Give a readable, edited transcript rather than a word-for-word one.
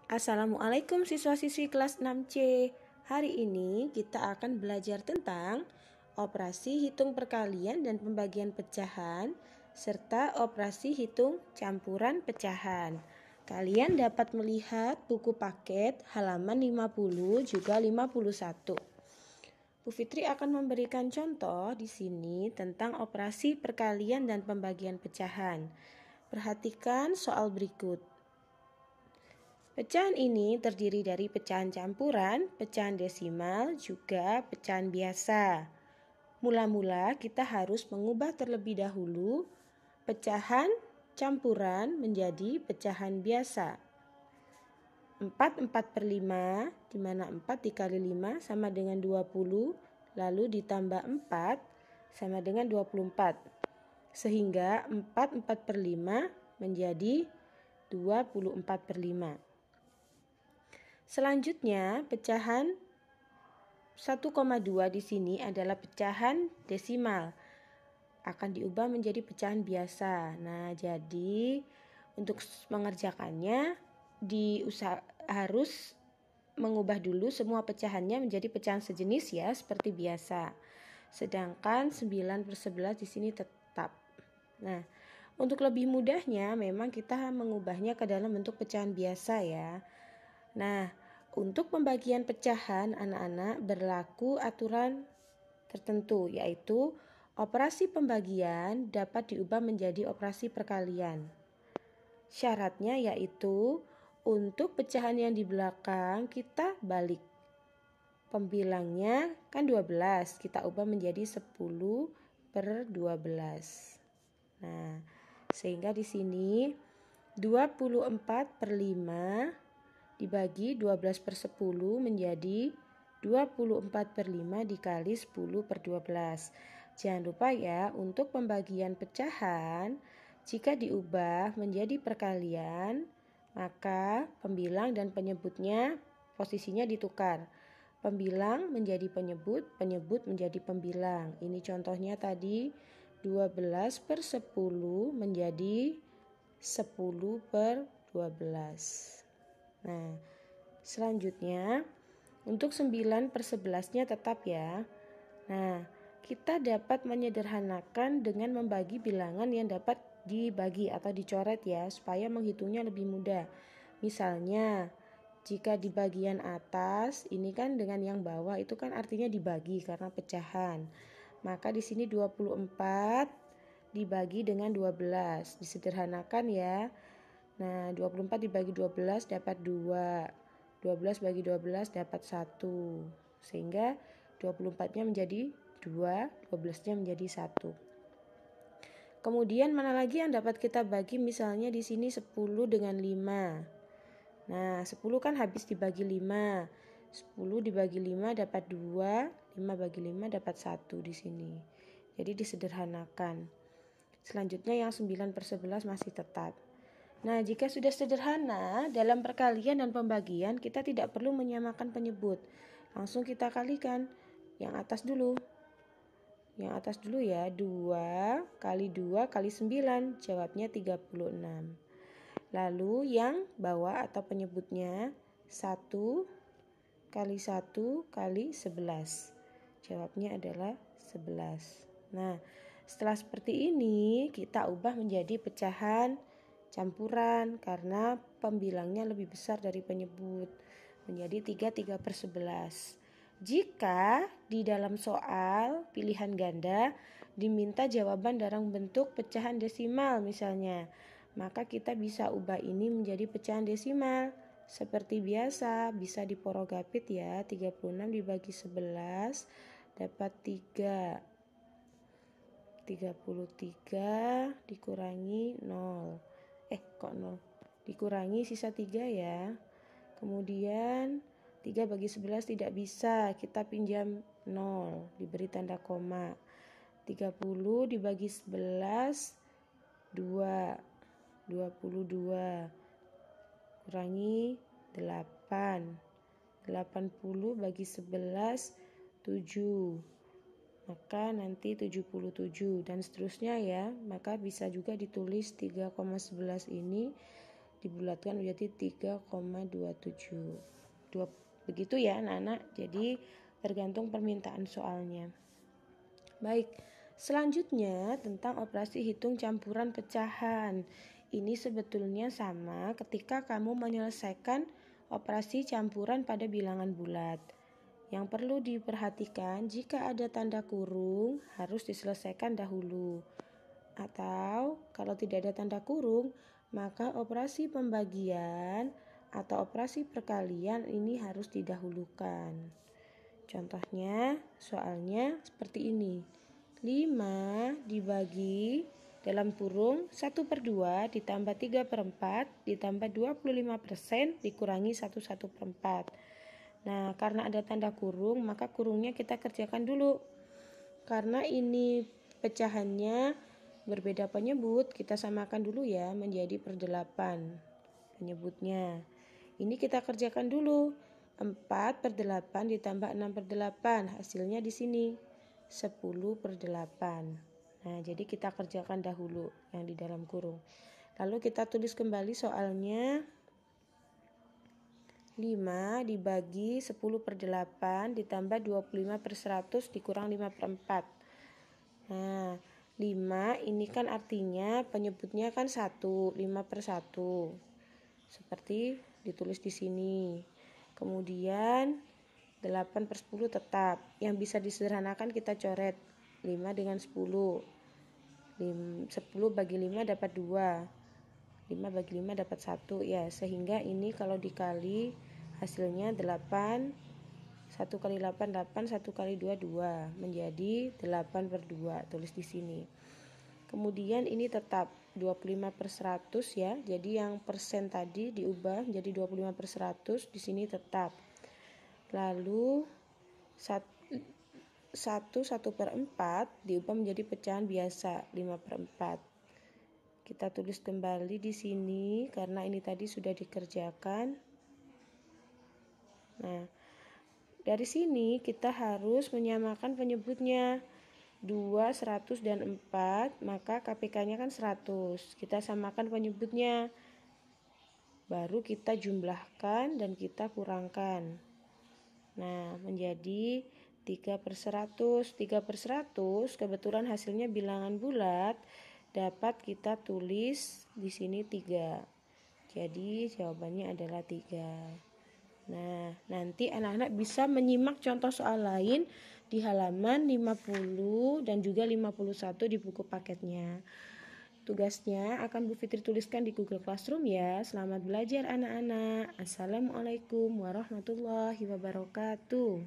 Assalamualaikum siswa-siswi kelas 6C. Hari ini kita akan belajar tentang operasi hitung perkalian dan pembagian pecahan serta operasi hitung campuran pecahan. Kalian dapat melihat buku paket halaman 50 juga 51. Bu Fitri akan memberikan contoh di sini tentang operasi perkalian dan pembagian pecahan. Perhatikan soal berikut. Pecahan ini terdiri dari pecahan campuran, pecahan desimal, juga pecahan biasa. Mula-mula kita harus mengubah terlebih dahulu pecahan campuran menjadi pecahan biasa. 4/5, di mana 4 dikali 5 sama dengan 20, lalu ditambah 4 sama dengan 24. Sehingga 4/5 menjadi 24/5. Selanjutnya, pecahan 1,2 di sini adalah pecahan desimal. Akan diubah menjadi pecahan biasa. Nah, jadi untuk mengerjakannya harus mengubah dulu semua pecahannya menjadi pecahan sejenis ya, seperti biasa. Sedangkan 9/11 di sini tetap. Nah, untuk lebih mudahnya memang kita mengubahnya ke dalam bentuk pecahan biasa ya. Nah, untuk pembagian pecahan anak-anak berlaku aturan tertentu, yaitu operasi pembagian dapat diubah menjadi operasi perkalian. Syaratnya yaitu untuk pecahan yang di belakang kita balik. Pembilangnya kan 12, kita ubah menjadi 10/12. Nah, sehingga di sini 24/5 dibagi 12/10 menjadi 24/5 dikali 10/12. Jangan lupa ya, untuk pembagian pecahan jika diubah menjadi perkalian, maka pembilang dan penyebutnya posisinya ditukar. Pembilang menjadi penyebut, penyebut menjadi pembilang. Ini contohnya tadi 12/10 menjadi 10/12. Nah, selanjutnya untuk 9/11-nya tetap ya. Nah, kita dapat menyederhanakan dengan membagi bilangan yang dapat dibagi atau dicoret ya, supaya menghitungnya lebih mudah. Misalnya, jika di bagian atas ini kan dengan yang bawah itu kan artinya dibagi karena pecahan. Maka di sini 24 dibagi dengan 12. Disederhanakan ya. Nah, 24 dibagi 12 dapat 2. 12 bagi 12 dapat 1. Sehingga 24-nya menjadi 2, 12-nya menjadi 1. Kemudian mana lagi yang dapat kita bagi? Misalnya di sini 10 dengan 5. Nah, 10 kan habis dibagi 5. 10 dibagi 5 dapat 2, 5 bagi 5 dapat 1 di sini. Jadi disederhanakan. Selanjutnya yang 9/11 masih tetap. Nah, jika sudah sederhana, dalam perkalian dan pembagian kita tidak perlu menyamakan penyebut. Langsung kita kalikan. Yang atas dulu. Yang atas dulu ya, 2 kali 2 kali 9, jawabnya 36. Lalu yang bawah atau penyebutnya 1 kali 1 kali 11. Jawabnya adalah 11. Nah, setelah seperti ini kita ubah menjadi pecahan campuran karena pembilangnya lebih besar dari penyebut, menjadi 3/11. Jika di dalam soal pilihan ganda diminta jawaban dalam bentuk pecahan desimal misalnya, maka kita bisa ubah ini menjadi pecahan desimal. Seperti biasa, bisa diporogapit ya. 36 dibagi 11 dapat 3. 33 dikurangi 0. Kok 0? Dikurangi sisa 3 ya. Kemudian 3 bagi 11 tidak bisa, kita pinjam 0, diberi tanda koma. 30 dibagi 11 2. 22 kurangi 8. 80 bagi 11 7. Maka nanti 77 dan seterusnya ya. Maka bisa juga ditulis 3,11 ini dibulatkan menjadi 3,27. Begitu ya anak-anak. Jadi tergantung permintaan soalnya. Baik, selanjutnya tentang operasi hitung campuran pecahan. Ini sebetulnya sama ketika kamu menyelesaikan operasi campuran pada bilangan bulat. Yang perlu diperhatikan, jika ada tanda kurung harus diselesaikan dahulu. Atau kalau tidak ada tanda kurung, maka operasi pembagian atau operasi perkalian ini harus didahulukan. Contohnya, soalnya seperti ini. 5 dibagi dalam kurung 1/2 ditambah 3/4 ditambah 25% dikurangi 1/4. Nah, karena ada tanda kurung, maka kurungnya kita kerjakan dulu. Karena ini pecahannya berbeda penyebut, kita samakan dulu ya menjadi per 8 penyebutnya. Ini kita kerjakan dulu. 4/8 ditambah 6/8, hasilnya di sini 10/8. Nah, jadi kita kerjakan dahulu yang di dalam kurung. Lalu kita tulis kembali soalnya. 5 dibagi 10/8 ditambah 25/100 dikurang 5/4. Nah, 5 ini kan artinya penyebutnya kan 1, 5/1. Seperti ditulis di sini. Kemudian 8/10 tetap. Yang bisa disederhanakan kita coret 5 dengan 10. 10 bagi 5 dapat 2. 5 bagi 5 dapat 1 ya. Sehingga ini kalau dikali hasilnya 8. 1 kali 8, 8. 1 kali 2, 2. Menjadi 8/2. Tulis di sini. Kemudian ini tetap 25/100 ya. Jadi yang persen tadi diubah menjadi 25/100. Di sini tetap. Lalu 1/4 diubah menjadi pecahan biasa 5/4. Kita tulis kembali di sini karena ini tadi sudah dikerjakan. Nah, dari sini kita harus menyamakan penyebutnya. 2, 100, dan 4, maka KPK-nya kan 100. Kita samakan penyebutnya. Baru kita jumlahkan dan kita kurangkan. Nah, menjadi 3/100. 3/100 kebetulan hasilnya bilangan bulat, dapat kita tulis di sini 3. Jadi jawabannya adalah 3. Nah, nanti anak-anak bisa menyimak contoh soal lain di halaman 50 dan juga 51 di buku paketnya. Tugasnya akan Bu Fitri tuliskan di Google Classroom ya. Selamat belajar anak-anak. Assalamualaikum warahmatullahi wabarakatuh.